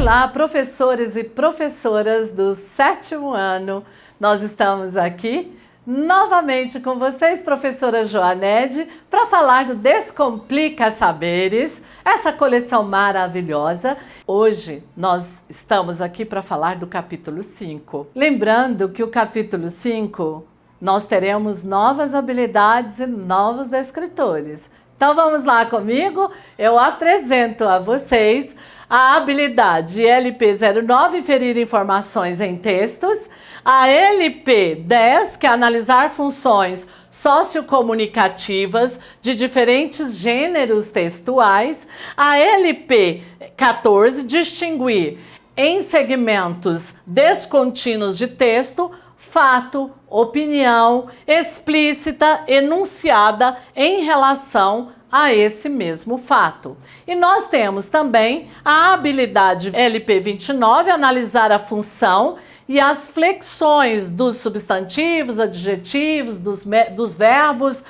Olá, professores e professoras do 7º ano. Nós estamos aqui novamente com vocês, professora Joanede, para falar do Descomplica Saberes, essa coleção maravilhosa. Hoje nós estamos aqui para falar do capítulo 5. Lembrando que o capítulo 5 nós teremos novas habilidades e novos descritores. Então vamos lá comigo, eu apresento a vocês a habilidade LP09, inferir informações em textos, a LP10, que é analisar funções sociocomunicativas de diferentes gêneros textuais, a LP14, distinguir em segmentos descontínuos de texto, fato, opinião explícita, enunciada em relação a esse mesmo fato. E nós temos também a habilidade LP29, analisar a função e as flexões dos substantivos, adjetivos, dos verbos,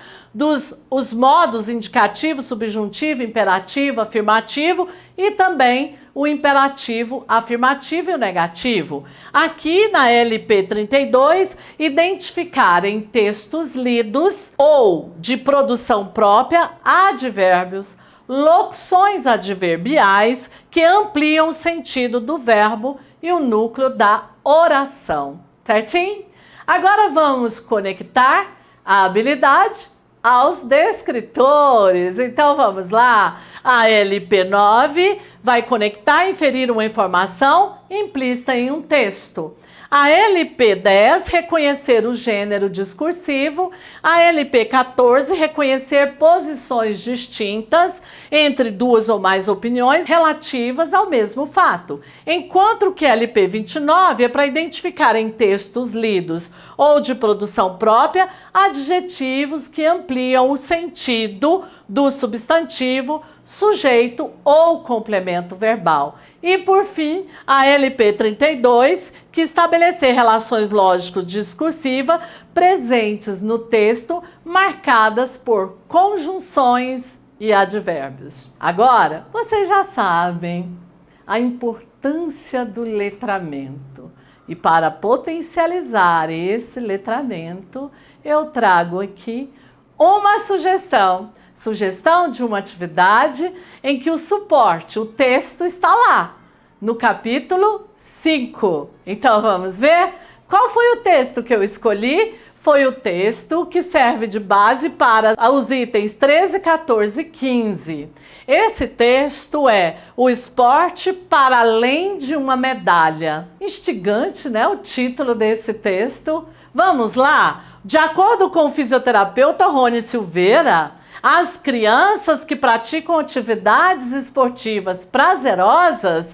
os modos indicativo, subjuntivo, imperativo, afirmativo e também o imperativo afirmativo e o negativo. Aqui na LP32, identificar em textos lidos ou de produção própria advérbios, locuções adverbiais que ampliam o sentido do verbo e o núcleo da oração. Certinho? Agora vamos conectar a habilidade aos descritores. Então vamos lá. A LP9 vai conectar e inferir uma informação implícita em um texto. A LP10, reconhecer o gênero discursivo. A LP14, reconhecer posições distintas entre duas ou mais opiniões relativas ao mesmo fato. Enquanto que a LP29 é para identificar em textos lidos ou de produção própria adjetivos que ampliam o sentido do substantivo, sujeito ou complemento verbal. E, por fim, a LP32, que estabelecer relações lógico-discursivas presentes no texto, marcadas por conjunções e advérbios. Agora, vocês já sabem a importância do letramento. E para potencializar esse letramento, eu trago aqui uma sugestão de uma atividade em que o suporte, o texto está lá, no capítulo 5. Então vamos ver qual foi o texto que eu escolhi. Foi o texto que serve de base para os itens 13, 14 e 15. Esse texto é o esporte para além de uma medalha. Instigante, né? O título desse texto. Vamos lá? De acordo com o fisioterapeuta Rony Silveira, as crianças que praticam atividades esportivas prazerosas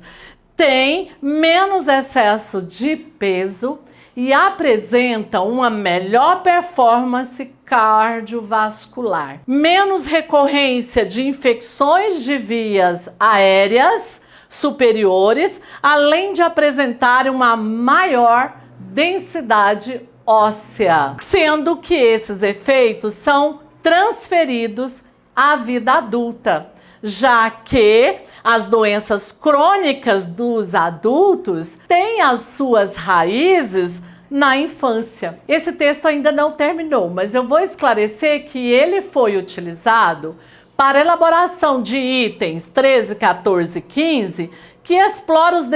têm menos excesso de peso e apresentam uma melhor performance cardiovascular, menos recorrência de infecções de vias aéreas superiores, além de apresentar uma maior densidade óssea, sendo que esses efeitos são transferidos à vida adulta, já que as doenças crônicas dos adultos têm as suas raízes na infância. Esse texto ainda não terminou, mas eu vou esclarecer que ele foi utilizado para elaboração de itens 13, 14 e 15, que explora os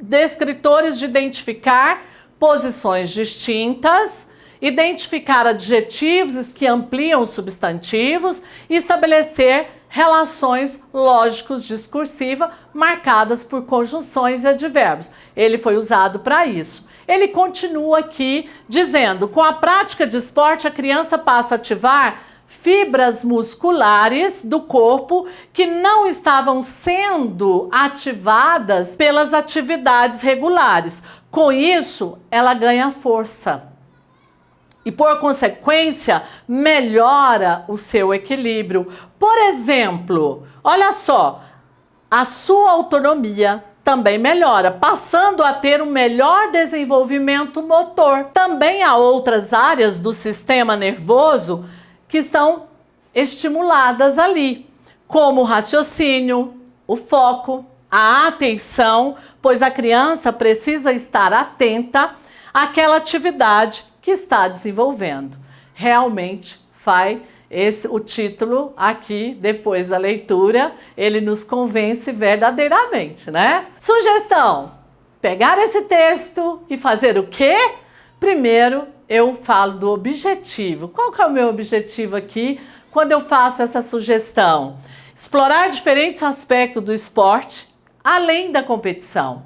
descritores de identificar posições distintas, identificar adjetivos que ampliam os substantivos e estabelecer relações lógicos discursivas marcadas por conjunções e advérbios. Ele foi usado para isso. Ele continua aqui dizendo: com a prática de esporte, a criança passa a ativar fibras musculares do corpo que não estavam sendo ativadas pelas atividades regulares. Com isso, ela ganha força. E, por consequência, melhora o seu equilíbrio. Por exemplo, olha só, a sua autonomia também melhora, passando a ter um melhor desenvolvimento motor. Também há outras áreas do sistema nervoso que estão estimuladas ali, como o raciocínio, o foco, a atenção, pois a criança precisa estar atenta àquela atividade que está desenvolvendo. Realmente o título aqui, depois da leitura, ele nos convence verdadeiramente, né? Sugestão: pegar esse texto e fazer o quê? Primeiro, eu falo do objetivo. Qual que é o meu objetivo aqui quando eu faço essa sugestão? Explorar diferentes aspectos do esporte, além da competição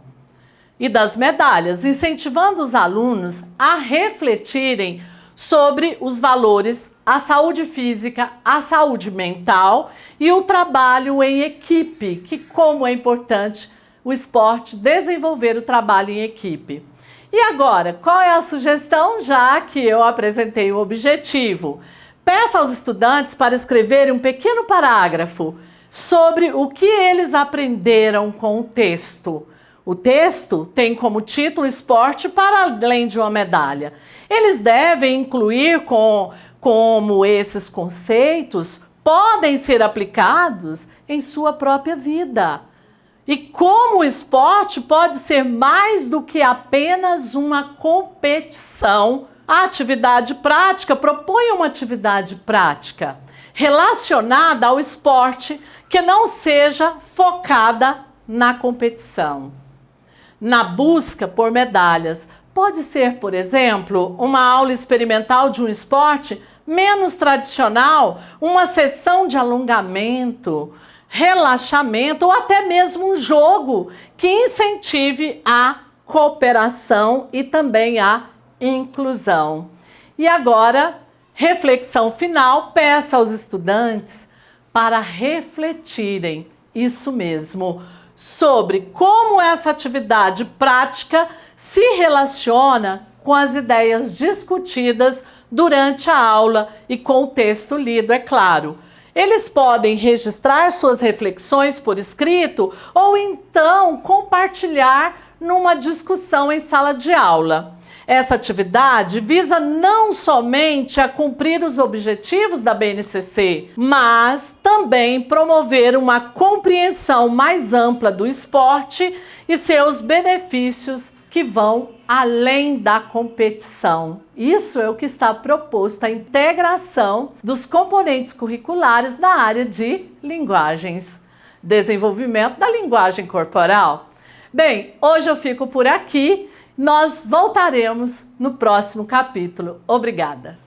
e das medalhas, incentivando os alunos a refletirem sobre os valores, a saúde física, a saúde mental e o trabalho em equipe, que como é importante o esporte desenvolver o trabalho em equipe. E agora, qual é a sugestão, já que eu apresentei o objetivo? Peça aos estudantes para escreverem um pequeno parágrafo sobre o que eles aprenderam com o texto. O texto tem como título Esporte para além de uma medalha. Eles devem incluir como esses conceitos podem ser aplicados em sua própria vida. E como o esporte pode ser mais do que apenas uma competição. A atividade prática propõe uma atividade prática relacionada ao esporte que não seja focada na competição, na busca por medalhas. Pode ser, por exemplo, uma aula experimental de um esporte menos tradicional, uma sessão de alongamento, relaxamento ou até mesmo um jogo que incentive a cooperação e também a inclusão. E agora, reflexão final, peça aos estudantes para refletirem, isso mesmo, sobre como essa atividade prática se relaciona com as ideias discutidas durante a aula e com o texto lido, é claro. Eles podem registrar suas reflexões por escrito ou então compartilhar numa discussão em sala de aula. Essa atividade visa não somente a cumprir os objetivos da BNCC, mas também promover uma compreensão mais ampla do esporte e seus benefícios que vão além da competição. Isso é o que está proposto, a integração dos componentes curriculares na área de linguagens, desenvolvimento da linguagem corporal. Bem, hoje eu fico por aqui. Nós voltaremos no próximo capítulo. Obrigada!